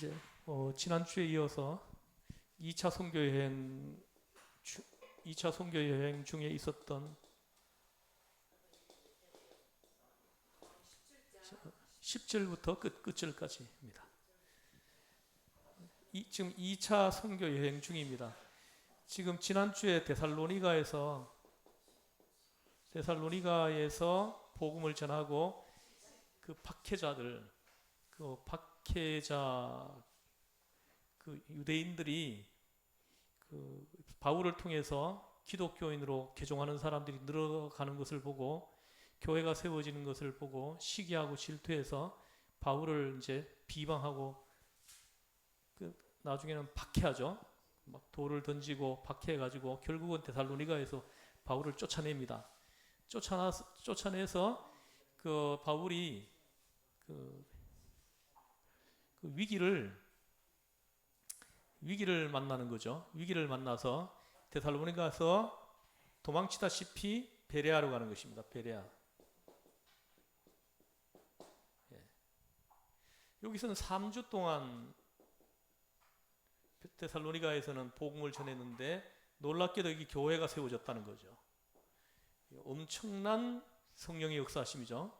이제 지난주에 이어서 2차 선교 여행 2차 선교 여행 중에 있었던 10절부터 끝절까지입니다. 지금 2차 선교 여행 중입니다. 지금 지난주에 데살로니가에서 복음을 전하고 그 박해자들, 그 유대인들이 그 바울을 통해서 기독교인으로 개종하는 사람들이 늘어가는 것을 보고 교회가 세워지는 것을 보고 시기하고 질투해서 바울을 이제 비방하고 나중에는 박해하죠. 막 돌을 던지고 박해해가지고 결국은 데살로니가에서 바울을 쫓아냅니다. 쫓아내서 그 바울이 그 위기를 만나는 거죠. 위기를 만나서 데살로니가에서 도망치다시피 베레아로 가는 것입니다. 베레아. 여기서는 3주 동안 데살로니가에서는 복음을 전했는데 놀랍게도 여기 교회가 세워졌다는 거죠. 엄청난 성령의 역사심이죠.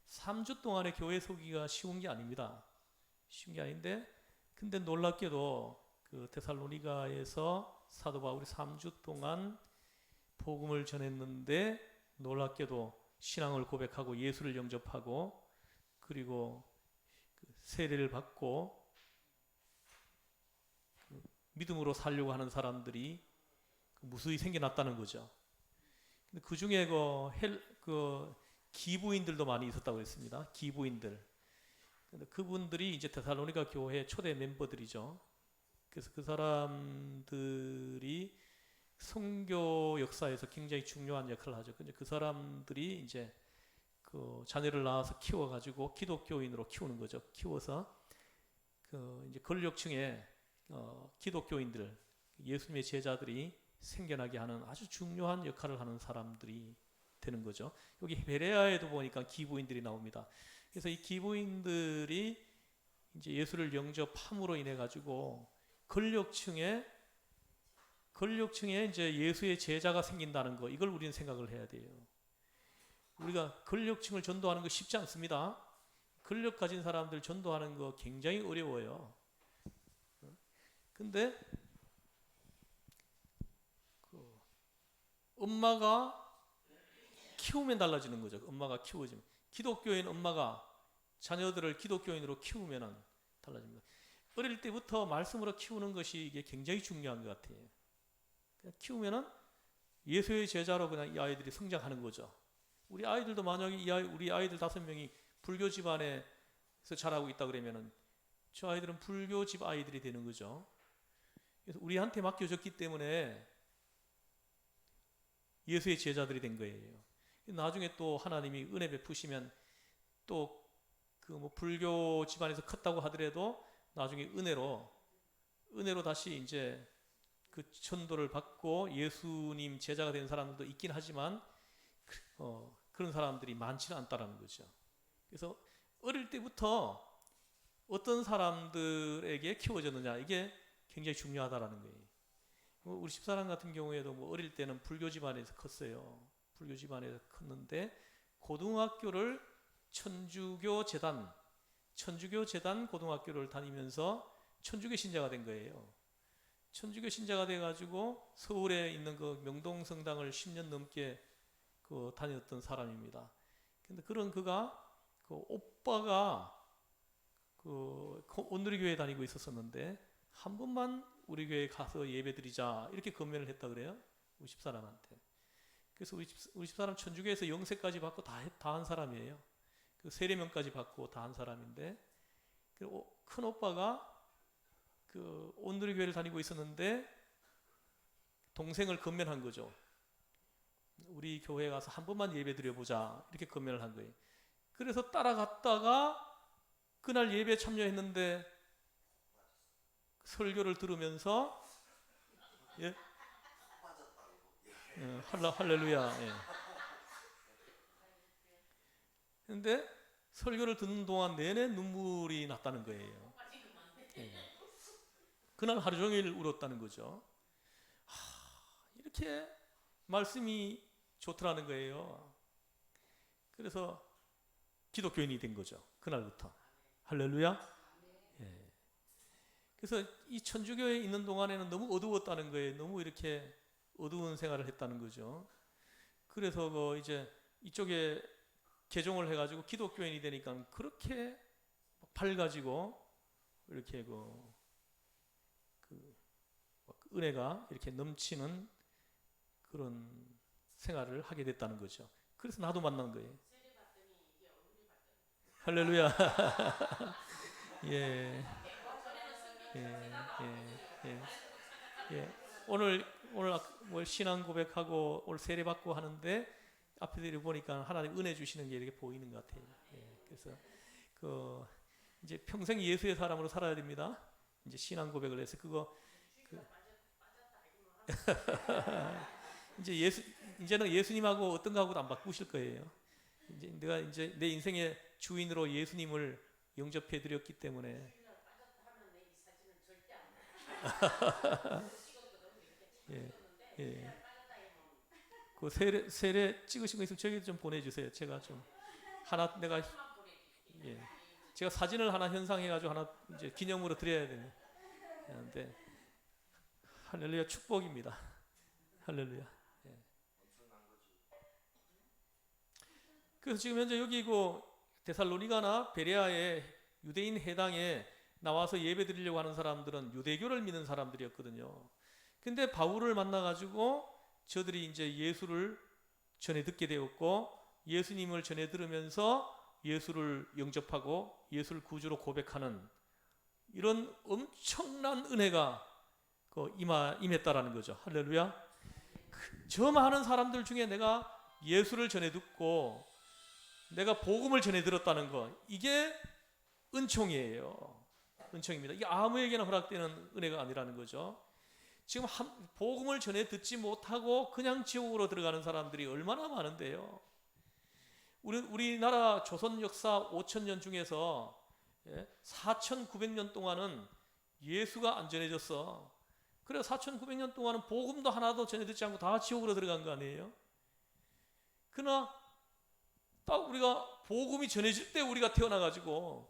3주 동안의 교회 세우기가 쉬운 게 아닙니다. 쉬운 게 아닌데 근데 놀랍게도 그 데살로니가에서 사도 바울이 3주 동안 복음을 전했는데 놀랍게도 신앙을 고백하고 예수를 영접하고 그리고 세례를 받고 믿음으로 살려고 하는 사람들이 무수히 생겨났다는 거죠. 근데 그 중에 기부인들도 많이 있었다고 했습니다. 기부인들. 근데 그분들이 이제 데살로니가 교회 초대 멤버들이죠. 그래서 그 사람들이 선교 역사에서 굉장히 중요한 역할을 하죠. 근데 그 사람들이 이제 그 자녀를 낳아서 키워가지고 기독교인으로 키우는 거죠. 키워서 그 이제 권력층에 기독교인들, 예수님의 제자들이 생겨나게 하는 아주 중요한 역할을 하는 사람들이 되는 거죠. 여기 베레아에도 보니까 기부인들이 나옵니다. 그래서 이 기부인들이 이제 예수를 영접함으로 인해 가지고 권력층에 이제 예수의 제자가 생긴다는 거, 이걸 우리는 생각을 해야 돼요. 우리가 권력층을 전도하는 거 쉽지 않습니다. 권력 가진 사람들 전도하는 거 굉장히 어려워요. 근데 엄마가 키우면 달라지는 거죠. 엄마가 키워지면. 기독교인 엄마가 자녀들을 기독교인으로 키우면 달라집니다. 어릴 때부터 말씀으로 키우는 것이 이게 굉장히 중요한 것 같아요. 그냥 키우면은 예수의 제자로 그냥 이 아이들이 성장하는 거죠. 우리 아이들도 만약에 우리 아이들 5명이 불교 집안에서 자라고 있다 그러면은 저 아이들은 불교 집 아이들이 되는 거죠. 그래서 우리한테 맡겨졌기 때문에 예수의 제자들이 된 거예요. 나중에 또 하나님이 은혜 베푸시면 또 그 불교 집안에서 컸다고 하더라도 나중에 은혜로 다시 이제 그 전도를 받고 예수님 제자가 된 사람들도 있긴 하지만 그런 사람들이 많지는 않다라는 거죠. 그래서 어릴 때부터 어떤 사람들에게 키워졌느냐, 이게 굉장히 중요하다라는 거예요. 우리 집사람 같은 경우에도 어릴 때는 불교 집안에서 컸어요. 불교 집안에서 컸는데 고등학교를 천주교 재단 고등학교를 다니면서 천주교 신자가 된 거예요. 천주교 신자가 돼가지고 서울에 있는 그 명동성당을 10년 넘게 다녔던 사람입니다. 근데 그가 오빠가 온누리교회 다니고 있었는데 한 번만 우리 교회에 가서 예배드리자 이렇게 건면을 했다 그래요. 우리 집사람한테. 그래서 우리 집사람 천주교에서 영세까지 받고 다 한 사람이에요. 그 세례명까지 받고 다 한 사람인데 큰 오빠가 그 온누리교회를 다니고 있었는데 동생을 건면한 거죠. 우리 교회에 가서 한 번만 예배드려보자 이렇게 건면을 한 거예요. 그래서 따라갔다가 그날 예배에 참여했는데 설교를 들으면서 할렐루야. 근데 설교를 듣는 동안 내내 눈물이 났다는 거예요. 그날 하루 종일 울었다는 거죠. 이렇게 말씀이 좋더라는 거예요. 그래서 기독교인이 된 거죠. 그날부터. 할렐루야. 예. 그래서 이 천주교에 있는 동안에는 너무 어두웠다는 거예요. 너무 이렇게 어두운 생활을 했다는 거죠. 그래서 이제 이쪽에 개종을 해가지고 기독교인이 되니까 그렇게 밝아지고 이렇게 은혜가 이렇게 넘치는 그런 생활을 하게 됐다는 거죠. 그래서 나도 만난 거예요. 할렐루야. 예. 오늘 신앙 고백하고 오늘 세례 받고 하는데 앞에 보니까 하나님 은혜 주시는 게 이렇게 보이는 것 같아요. 그래서 이제 평생 예수의 사람으로 살아야 됩니다. 이제 신앙 고백을 해서 이제는 예수님하고 어떤 거하고도 안 바꾸실 거예요. 이제 내가 이제 내 인생의 주인으로 예수님을 영접해 드렸기 때문에. 그 세례 찍으신 거 있으면 저에게 좀 보내주세요. 제가 좀 하나 제가 사진을 하나 현상해가지고 하나 이제 기념으로 드려야 되는데 할렐루야 축복입니다. 할렐루야. 그래서 지금 현재 여기 데살로니가나 베레아의 유대인 해당에 나와서 예배 드리려고 하는 사람들은 유대교를 믿는 사람들이었거든요. 근데 바울을 만나가지고 저들이 이제 예수를 전해 듣게 되었고 예수님을 전해 들으면서 예수를 영접하고 예수를 구주로 고백하는 이런 엄청난 은혜가 임했다라는 거죠. 할렐루야. 저 많은 사람들 중에 내가 예수를 전해 듣고 내가 복음을 전해 들었다는 거, 이게 은총이에요. 은총입니다. 이게 아무에게나 허락되는 은혜가 아니라는 거죠. 지금 복음을 전해 듣지 못하고 그냥 지옥으로 들어가는 사람들이 얼마나 많은데요. 우리나라 조선 역사 5,000년 중에서 4,900년 동안은 예수가 안 전해졌어. 그래서 4,900년 동안은 복음도 하나도 전해 듣지 않고 다 지옥으로 들어간 거 아니에요? 그러나 딱 우리가 복음이 전해질 때 우리가 태어나가지고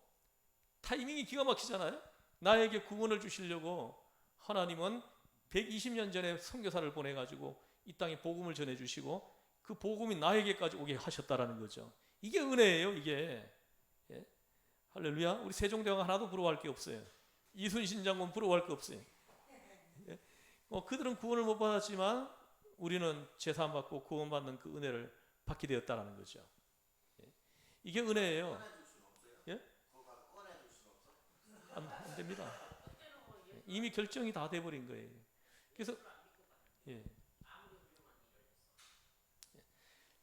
타이밍이 기가 막히잖아요. 나에게 구원을 주시려고 하나님은 120년 전에 선교사를 보내가지고 이 땅에 복음을 전해주시고 그 복음이 나에게까지 오게 하셨다라는 거죠. 이게 은혜예요. 이게. 할렐루야. 우리 세종대왕 하나도 부러워할 게 없어요. 이순신 장군 부러워할 게 없어요. 그들은 구원을 못 받았지만 우리는 제사함 받고 구원받는 그 은혜를 받게 되었다라는 거죠. 이게 은혜예요. 안 됩니다. 이미 결정이 다 돼버린 거예요.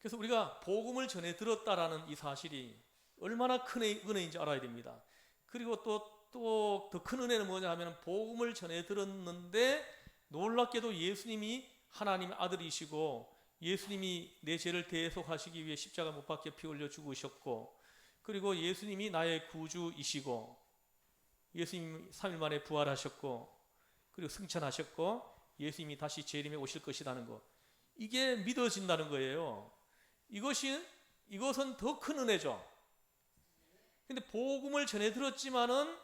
그래서 우리가 복음을 전해 들었다라는 이 사실이 얼마나 큰 은혜인지 알아야 됩니다. 그리고 또 더 큰 은혜는 뭐냐 하면 복음을 전해 들었는데 놀랍게도 예수님이 하나님의 아들이시고 예수님이 내 죄를 대속하시기 위해 십자가 못 박혀 피 흘려 죽으셨고 그리고 예수님이 나의 구주이시고 예수님이 3일 만에 부활하셨고 그리고 승천하셨고 예수님이 다시 재림에 오실 것이라는 것, 이게 믿어진다는 거예요. 이것은 더 큰 은혜죠. 근데 복음을 전해 들었지만은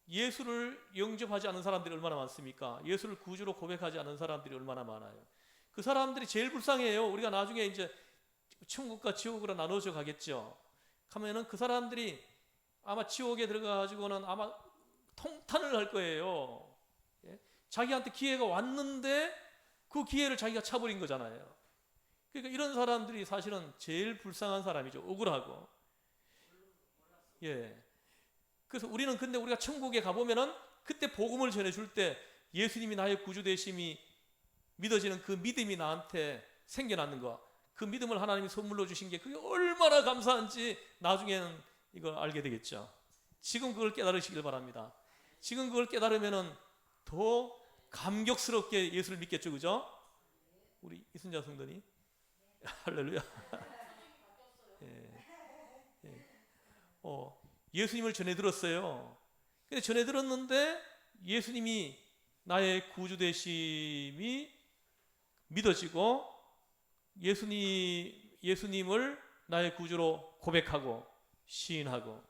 예수를 영접하지 않은 사람들이 얼마나 많습니까? 예수를 구주로 고백하지 않은 사람들이 얼마나 많아요. 그 사람들이 제일 불쌍해요. 우리가 나중에 이제 천국과 지옥으로 나눠져 가겠죠. 하면은 그 사람들이 아마 지옥에 들어가가지고는 아마 통탄을 할 거예요. 자기한테 기회가 왔는데 그 기회를 자기가 차버린 거잖아요. 그러니까 이런 사람들이 사실은 제일 불쌍한 사람이죠. 억울하고. 그래서 근데 우리가 천국에 가보면은 그때 복음을 전해줄 때 예수님이 나의 구주 되심이 믿어지는 그 믿음이 나한테 생겨나는 거, 그 믿음을 하나님이 선물로 주신 게 그게 얼마나 감사한지 나중에는 이걸 알게 되겠죠. 지금 그걸 깨달으시길 바랍니다. 지금 그걸 깨달으면은 더 감격스럽게 예수를 믿겠죠, 그죠? 우리 이순자 성도님, 할렐루야. 예수님을 전해 들었어요. 근데 전해 들었는데 예수님이 나의 구주 되심이 믿어지고 예수님을 나의 구주로 고백하고 시인하고,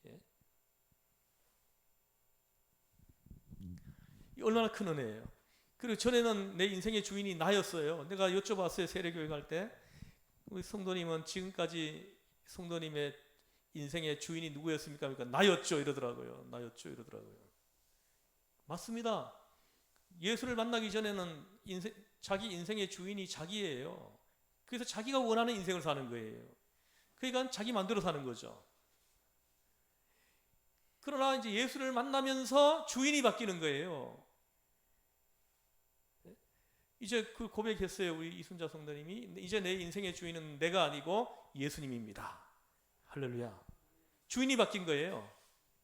예. 얼마나 큰 은혜예요. 그리고 전에는 내 인생의 주인이 나였어요. 내가 여쭤봤어요. 세례교회 갈 때 우리 성도님은 지금까지 성도님의 인생의 주인이 누구였습니까? 그러니까 나였죠 이러더라고요. 나였죠 이러더라고요. 맞습니다. 예수를 만나기 전에는 자기 인생의 주인이 자기예요. 그래서 자기가 원하는 인생을 사는 거예요. 그러니까 자기 마음대로 사는 거죠. 그러나 이제 예수를 만나면서 주인이 바뀌는 거예요. 이제 그 고백했어요. 우리 이순자 성도님이. 이제 내 인생의 주인은 내가 아니고 예수님입니다. 할렐루야. 주인이 바뀐 거예요.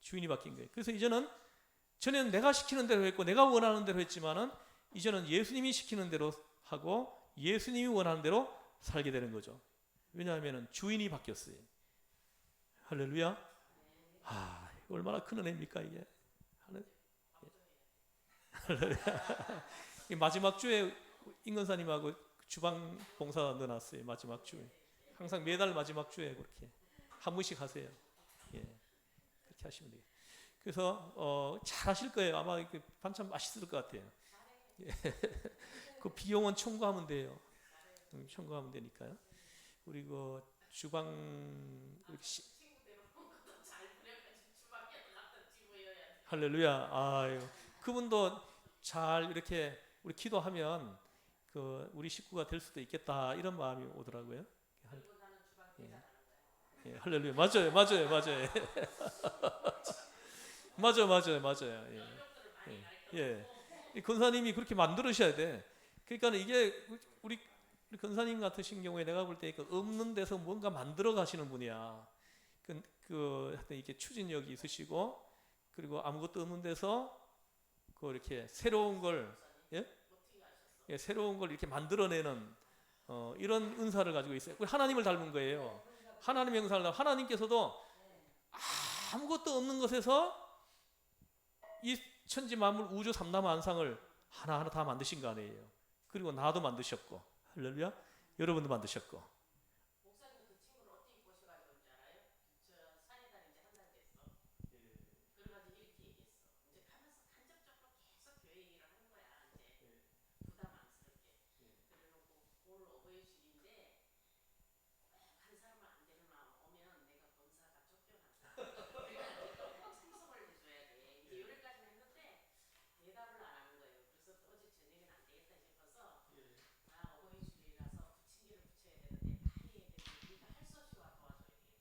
주인이 바뀐 거예요. 그래서 이제는 전에는 내가 시키는 대로 했고 내가 원하는 대로 했지만은 이제는 예수님이 시키는 대로 하고 예수님이 원하는 대로 살게 되는 거죠. 왜냐하면 주인이 바뀌었어요. 할렐루야. 얼마나 큰 은혜입니까 이게. 할렐루야. 마지막 주에 임건사님하고 주방 봉사 넣어놨어요. 마지막 주에 항상 매달 마지막 주에 그렇게 한 분씩 하세요. 예, 그렇게 하시면 돼요. 그래서 잘 하실 거예요. 아마 반찬 맛있을 것 같아요. 예. 그 비용은 청구하면 돼요. 청구하면 되니까요. 우리 그 주방 할렐루야. 아유, 그분도 잘 이렇게 우리 기도하면 그 우리 식구가 될 수도 있겠다 이런 마음이 오더라고요. 예. 예, 할렐루야. 맞아요, 맞아요, 맞아요. 맞아요. 예. 예. 이 권사님이 그렇게 만들으셔야 돼. 그러니까 이게 우리 권사님 같으신 경우에 내가 볼 때 없는 데서 뭔가 만들어 가시는 분이야. 이렇게 추진력이 있으시고, 그리고 아무것도 없는 데서 이렇게 새로운 걸, 예? 예, 새로운 걸 이렇게 만들어내는 이런 은사를 가지고 있어요. 하나님을 닮은 거예요. 하나님의 형상을 닮은 하나님께서도 아무것도 없는 것에서 이 천지 만물 우주 삼라만상을 하나하나 다 만드신 거 아니에요. 그리고 나도 만드셨고, 할렐루야, 여러분도 만드셨고. 목사님도 그 친구를 어떻게 보셔가지고 줄 알아요? 저 산에다 이제 한 달 됐어. 그래가지고 이렇게 얘기했어. 이제 가면서 간접적으로 계속 교회 얘기를 하는 거야. 이제 부담 안스럽게. 그래놓고 오늘 어버이주일인데 한 사람을 안 데려나 오면 내가 검사가 쫓겨난다. 그러니까 찬송을 해줘야 돼. 이제 여기까지는 했는데 대답을 안 하는 거예요. 그래서 어제 저녁에는 안 되겠다 싶어서 어버이주일이라서 부침개를 부쳐야 되는데 빨리 해야 되는데 네가 할 수 없이 와 도와줘야 되겠다.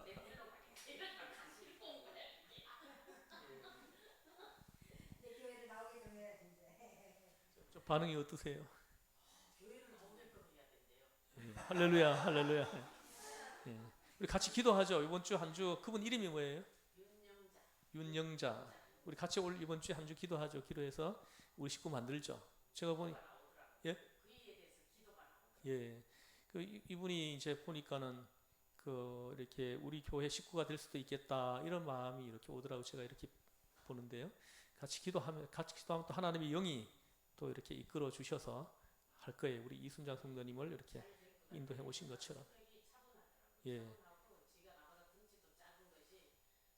내 데리러 가겠다. 이러니까 가서 입고 온 거야. 내 교회를 나오게 좀 해야지 이제. 저 반응이 어떠세요? 교회를 나오게끔 해야 된대요. 예, 할렐루야, 할렐루야. 예. 우리 같이 기도하죠. 이번 주 한 주 그분 이름이 뭐예요? 윤영자. 우리 같이 올 이번 주에 한 주 기도하죠. 기도해서 우리 식구 만들죠. 제가 보니 예, 그에 대해서 기도가 나오더라고요. 예, 이분이 이제 보니까는 이렇게 우리 교회 식구가 될 수도 있겠다 이런 마음이 이렇게 오더라고. 제가 이렇게 보는데요. 같이 기도하면 또 하나님의 영이 또 이렇게 이끌어 주셔서 할 거예요. 우리 이순장 성도님을 이렇게 인도해 오신 것처럼. 예. 차분하고 지가 나보다 등치도 작은 것이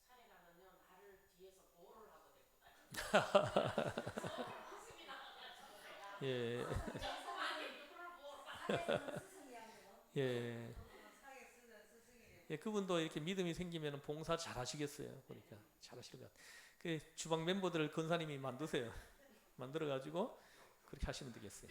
산에 가면요 나를 뒤에서 보호를 하고 데리고 다녀요. 웃음이 나가지고 내가 예. 아니 누구를 보호를 받아. 예. 예, 그분도 이렇게 믿음이 생기면 봉사 잘 하시겠어요. 보니까 잘 하실 것 같아요. 그 주방 멤버들을 권사님이 만드세요. 만들어 가지고 그렇게 하시면 되겠어요.